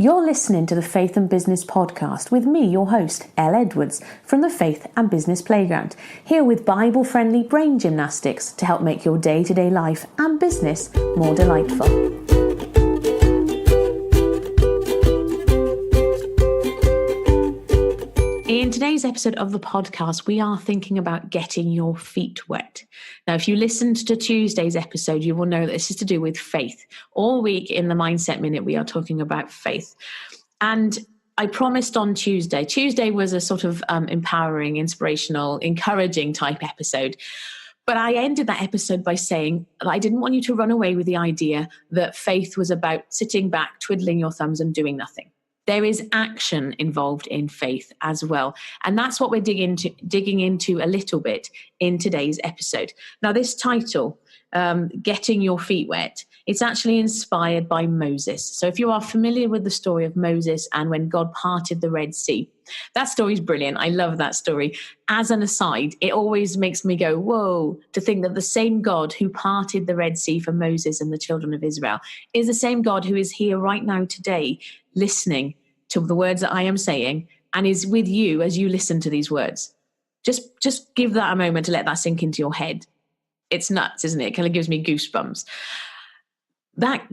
You're listening to the Faith and Business Podcast with me, your host, Elle Edwards, from the Faith and Business Playground, here with Bible-friendly brain gymnastics to help make your day-to-day life and business more delightful. In today's episode of the podcast, we are thinking about getting your feet wet. Now, if you listened to Tuesday's episode, you will know that this is to do with faith. All week in the Mindset Minute, we are talking about faith. And I promised on Tuesday. Tuesday was a sort of empowering, inspirational, encouraging type episode. But I ended that episode by saying that I didn't want you to run away with the idea that faith was about sitting back, twiddling your thumbs and doing nothing. There is action involved in faith as well. And that's what we're digging into a little bit in today's episode. Now, this title, Getting Your Feet Wet, it's actually inspired by Moses. So if you are familiar with the story of Moses and when God parted the Red Sea, that story is brilliant. I love that story. As an aside, it always makes me go, whoa, to think that the same God who parted the Red Sea for Moses and the children of Israel is the same God who is here right now today, listening to the words that I am saying and is with you as you listen to these words. Just give that a moment to let that sink into your head. It's nuts, isn't it? It kind of gives me goosebumps. That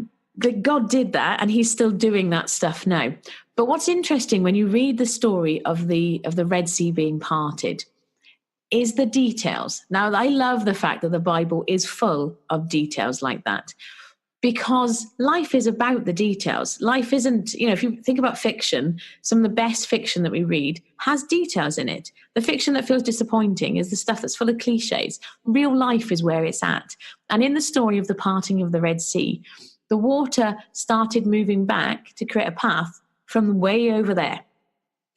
God did that, and he's still doing that stuff now. But what's interesting when you read the story of the Red Sea being parted is the details. Now, I love the fact that the Bible is full of details like that, because life is about the details. Life isn't, if you think about fiction, some of the best fiction that we read has details in it. The fiction that feels disappointing is the stuff that's full of cliches. Real life is where it's at. And in the story of the parting of the Red Sea, the water started moving back to create a path from way over there.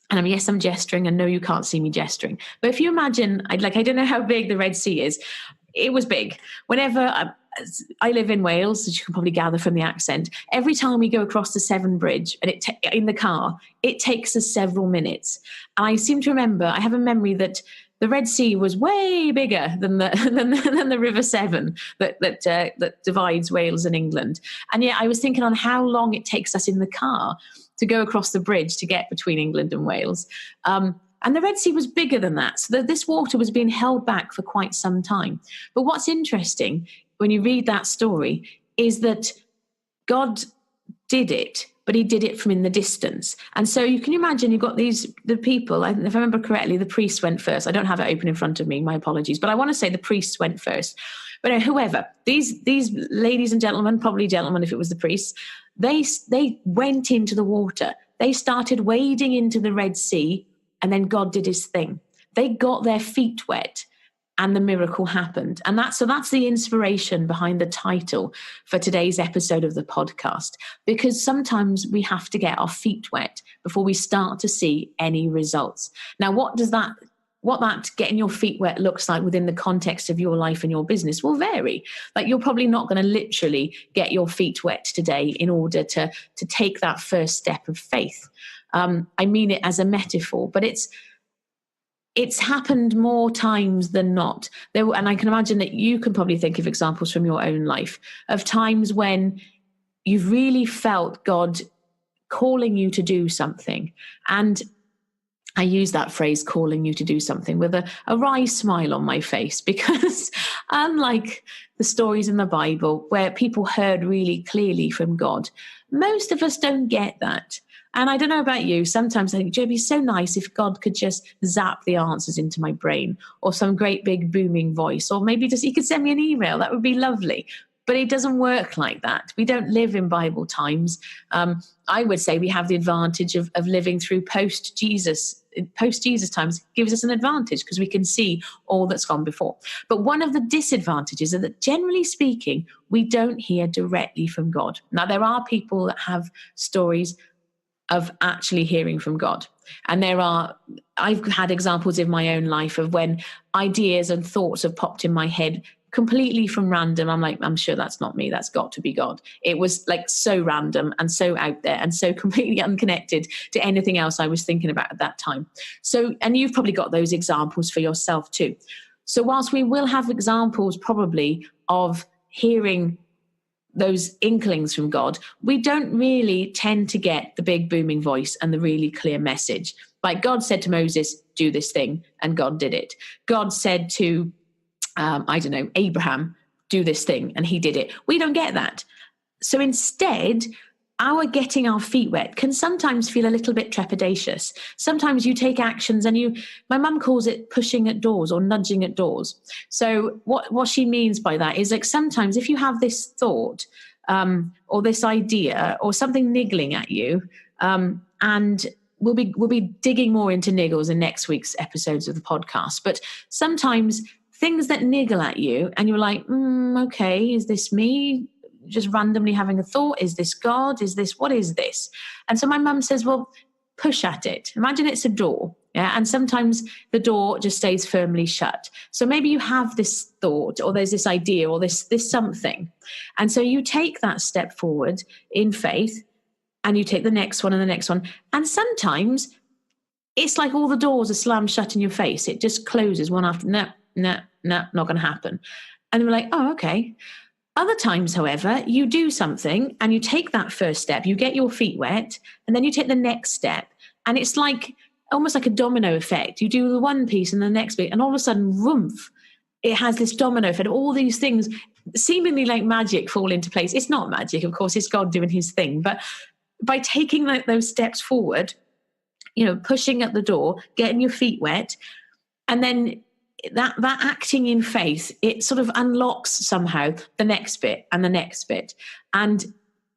And yes, I'm gesturing, and no, you can't see me gesturing. But if you imagine, I don't know how big the Red Sea is. It was big. Whenever I live in Wales, as you can probably gather from the accent, every time we go across the Severn Bridge and in the car, it takes us several minutes. And I seem to remember, I have a memory that the Red Sea was way bigger than the River Severn that divides Wales and England. And yet I was thinking on how long it takes us in the car to go across the bridge to get between England and Wales. And the Red Sea was bigger than that. So this water was being held back for quite some time. But what's interesting when you read that story is that God did it, but he did it from in the distance. And so you can imagine you've got the people, if I remember correctly, the priests went first. I don't have it open in front of me, my apologies, but I want to say the priests went first. But whoever, these ladies and gentlemen, probably gentlemen if it was the priests, they went into the water. They started wading into the Red Sea, and then God did his thing. They got their feet wet, and the miracle happened. And that's the inspiration behind the title for today's episode of the podcast, because sometimes we have to get our feet wet before we start to see any results. Now, what that getting your feet wet looks like within the context of your life and your business will vary. Like, you're probably not going to literally get your feet wet today in order to take that first step of faith. I mean it as a metaphor, but it's happened more times than not. And I can imagine that you can probably think of examples from your own life of times when you've really felt God calling you to do something. And I use that phrase, calling you to do something, with a wry smile on my face, because unlike the stories in the Bible where people heard really clearly from God, most of us don't get that. And I don't know about you, sometimes I think, it'd be so nice if God could just zap the answers into my brain, or some great big booming voice, or maybe just he could send me an email. That would be lovely. But it doesn't work like that. We don't live in Bible times. I would say we have the advantage of living through post-Jesus times. Gives us an advantage because we can see all that's gone before. But one of the disadvantages is that, generally speaking, we don't hear directly from God. Now, there are people that have stories of actually hearing from God. And I've had examples in my own life of when ideas and thoughts have popped in my head completely from random. I'm like, I'm sure that's not me. That's got to be God. It was like so random and so out there and so completely unconnected to anything else I was thinking about at that time. So, and you've probably got those examples for yourself too. So whilst we will have examples probably of hearing those inklings from God, we don't really tend to get the big booming voice and the really clear message. Like God said to Moses, do this thing, and God did it. God said to, Abraham, do this thing, and he did it. We don't get that. So instead, our getting our feet wet can sometimes feel a little bit trepidatious. Sometimes you take actions and my mum calls it pushing at doors or nudging at doors. So what she means by that is like sometimes if you have this thought or this idea or something niggling at you, and we'll be digging more into niggles in next week's episodes of the podcast, but sometimes things that niggle at you and you're like, okay, is this me? Just randomly having a thought, is this God? What is this? And so my mum says, well, push at it. Imagine it's a door. Yeah. And sometimes the door just stays firmly shut. So maybe you have this thought or there's this idea or this something. And so you take that step forward in faith and you take the next one and the next one. And sometimes it's like all the doors are slammed shut in your face. It just closes one after, no, not going to happen. And we're like, oh, okay. Other times, however, you do something and you take that first step, you get your feet wet, and then you take the next step. And it's like almost like a domino effect. You do the one piece and the next bit, and all of a sudden, whoomph, it has this domino effect. All these things seemingly like magic fall into place. It's not magic, of course, it's God doing his thing. But by taking those steps forward, pushing at the door, getting your feet wet, and then that acting in faith, it sort of unlocks somehow the next bit and the next bit. And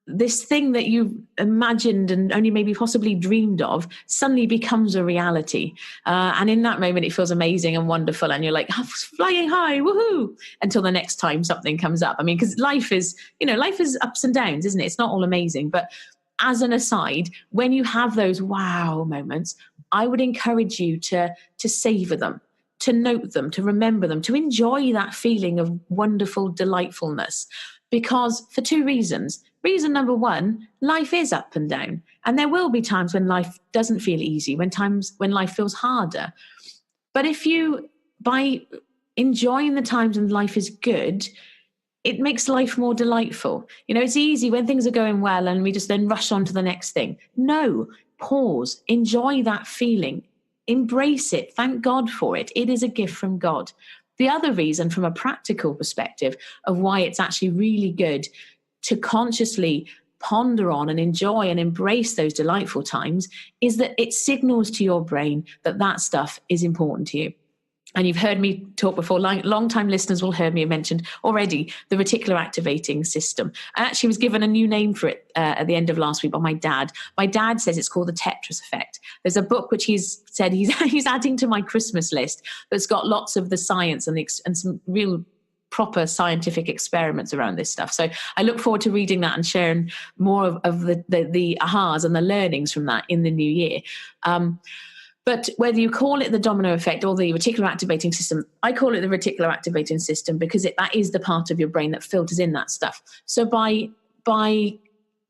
this thing that you imagined and only maybe possibly dreamed of suddenly becomes a reality. And in that moment, it feels amazing and wonderful. And you're like, flying high, woohoo, until the next time something comes up. I mean, because life is ups and downs, isn't it? It's not all amazing. But as an aside, when you have those wow moments, I would encourage you to savor them, to note them, to remember them, to enjoy that feeling of wonderful delightfulness. Because for two reasons. Reason number one, life is up and down. And there will be times when life doesn't feel easy, when life feels harder. But by enjoying the times when life is good, it makes life more delightful. It's easy when things are going well and we just then rush on to the next thing. No, pause, enjoy that feeling. Embrace it. Thank God for it. It is a gift from God. The other reason, from a practical perspective, of why it's actually really good to consciously ponder on and enjoy and embrace those delightful times is that it signals to your brain that stuff is important to you. And you've heard me talk before, long-time listeners will hear me mentioned already, the reticular activating system. I actually was given a new name for it at the end of last week by my dad. My dad says it's called the tetris effect. There's a book which he's said he's adding to my Christmas list that's got lots of the science and some real proper scientific experiments around this stuff. So I look forward to reading that and sharing more of the ahas and the learnings from that in the new year. But whether you call it the domino effect or the reticular activating system, I call it the reticular activating system because that is the part of your brain that filters in that stuff. So by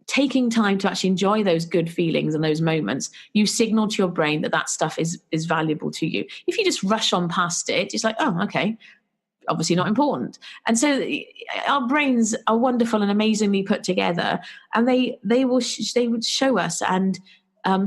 taking time to actually enjoy those good feelings and those moments, you signal to your brain that stuff is valuable to you. If you just rush on past it, it's like, oh, okay, obviously not important. And so our brains are wonderful and amazingly put together, and they would show us and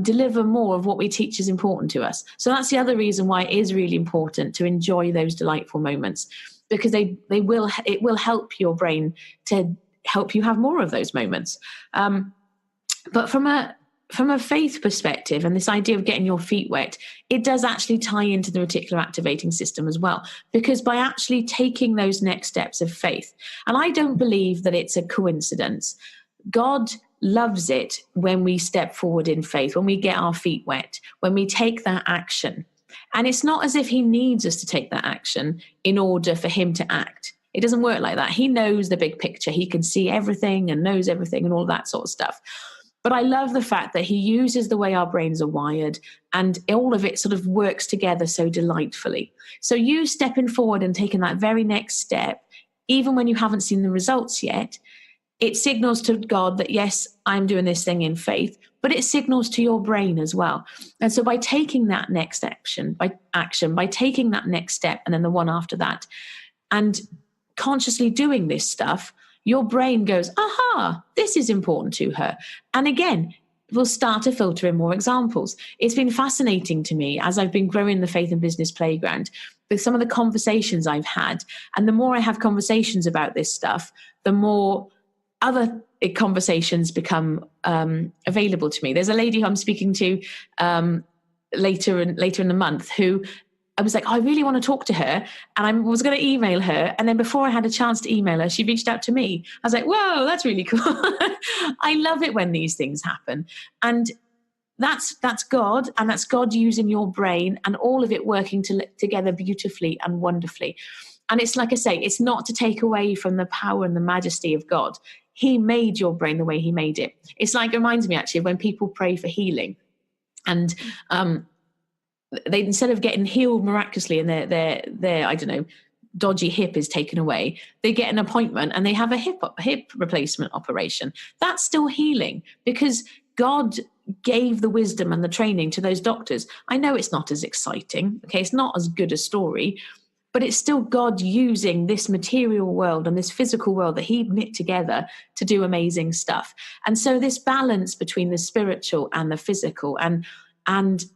deliver more of what we teach is important to us. So that's the other reason why it is really important to enjoy those delightful moments, because it will help your brain to help you have more of those moments. But from a faith perspective, and this idea of getting your feet wet, it does actually tie into the reticular activating system as well, because by actually taking those next steps of faith, and I don't believe that it's a coincidence, God loves it when we step forward in faith, when we get our feet wet, when we take that action. And it's not as if he needs us to take that action in order for him to act. It doesn't work like that. He knows the big picture. He can see everything and knows everything and all that sort of stuff. But I love the fact that he uses the way our brains are wired, and all of it sort of works together so delightfully. So you stepping forward and taking that very next step, even when you haven't seen the results yet, it signals to God that, yes, I'm doing this thing in faith, but it signals to your brain as well. And so by taking that next action, by taking that next step and then the one after that, and consciously doing this stuff, your brain goes, aha, this is important to her. And again, we'll start to filter in more examples. It's been fascinating to me as I've been growing the Faith and Business Playground with some of the conversations I've had. And the more I have conversations about this stuff, the more other conversations become available to me. There's a lady who I'm speaking to later in the month who I was like, I really want to talk to her. And I was going to email her. And then before I had a chance to email her, she reached out to me. I was like, whoa, that's really cool. I love it when these things happen. And that's God. And that's God using your brain and all of it working together beautifully and wonderfully. And it's like I say, it's not to take away from the power and the majesty of God. He made your brain the way he made it. It's like, it reminds me actually of when people pray for healing. And they, instead of getting healed miraculously and their I don't know, dodgy hip is taken away, they get an appointment and they have a hip replacement operation. That's still healing because God gave the wisdom and the training to those doctors. I know it's not as exciting, okay, it's not as good a story, but it's still God using this material world and this physical world that he knit together to do amazing stuff. And so this balance between the spiritual and the physical and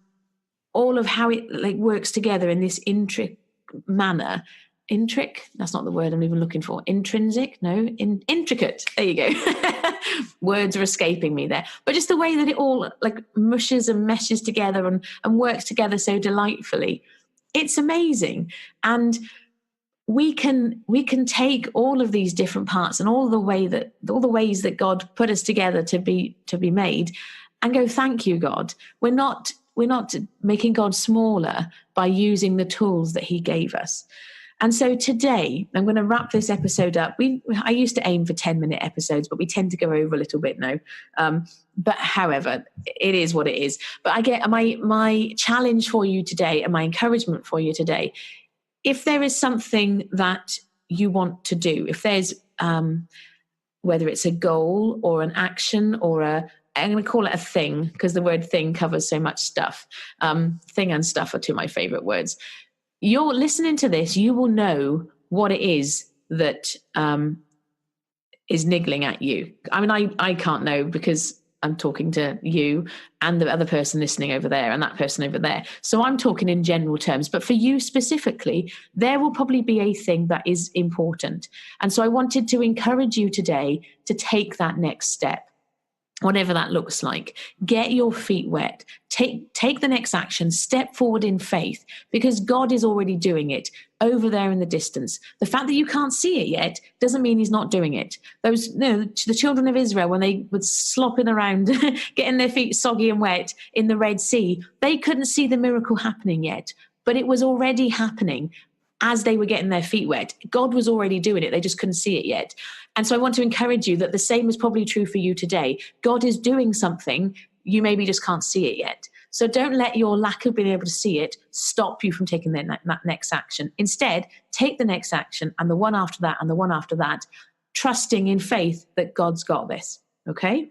all of how it like works together in this intricate manner. That's not the word I'm even looking for. Intricate. There you go. Words are escaping me there. But just the way that it all like mushes and meshes together and works together so delightfully. It's amazing. And we can take all of these different parts and all the ways that God put us together to be made and go, thank you, God. We're not making God smaller by using the tools that he gave us. And so today, I'm going to wrap this episode up. I used to aim for 10-minute episodes, but we tend to go over a little bit now. But however, it is what it is. But I get my challenge for you today and my encouragement for you today. If there is something that you want to do, if there's whether it's a goal or an action or I'm going to call it a thing because the word thing covers so much stuff. Thing and stuff are two of my favorite words. You're listening to this, you will know what it is that is niggling at you. I mean, I can't know because I'm talking to you and the other person listening over there and that person over there. So I'm talking in general terms. But for you specifically, there will probably be a thing that is important. And so I wanted to encourage you today to take that next step. Whatever that looks like, get your feet wet, take the next action, step forward in faith because God is already doing it over there in the distance. The fact that you can't see it yet doesn't mean he's not doing it. The children of Israel, when they were slopping around, getting their feet soggy and wet in the Red Sea, they couldn't see the miracle happening yet, but it was already happening. As they were getting their feet wet, God was already doing it. They just couldn't see it yet. And so I want to encourage you that the same is probably true for you today. God is doing something. You maybe just can't see it yet. So don't let your lack of being able to see it stop you from taking that next action. Instead, take the next action and the one after that and the one after that, trusting in faith that God's got this. Okay?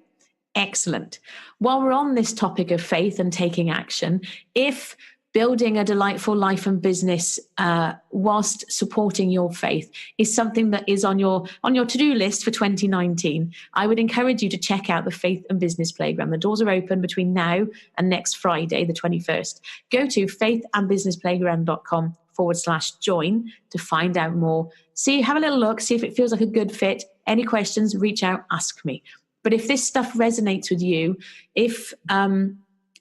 Excellent. While we're on this topic of faith and taking action, if building a delightful life and business whilst supporting your faith is something that is on your to-do list for 2019. I would encourage you to check out the Faith and Business Playground. The doors are open between now and next Friday, the 21st. Go to faithandbusinessplayground.com/join to find out more. Have a little look, see if it feels like a good fit. Any questions, reach out, ask me. But if this stuff resonates with you, if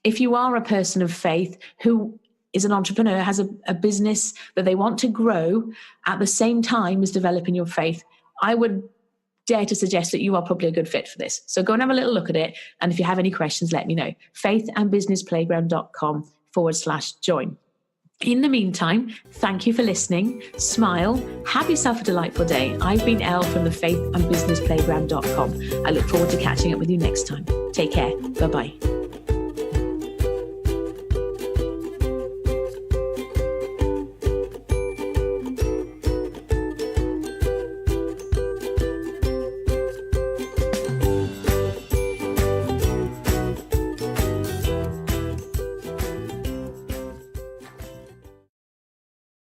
you are a person of faith who is an entrepreneur, has a business that they want to grow at the same time as developing your faith, I would dare to suggest that you are probably a good fit for this. So go and have a little look at it. And if you have any questions, let me know. faithandbusinessplayground.com/join. In the meantime, thank you for listening. Smile. Have yourself a delightful day. I've been Elle from the faithandbusinessplayground.com. I look forward to catching up with you next time. Take care. Bye-bye.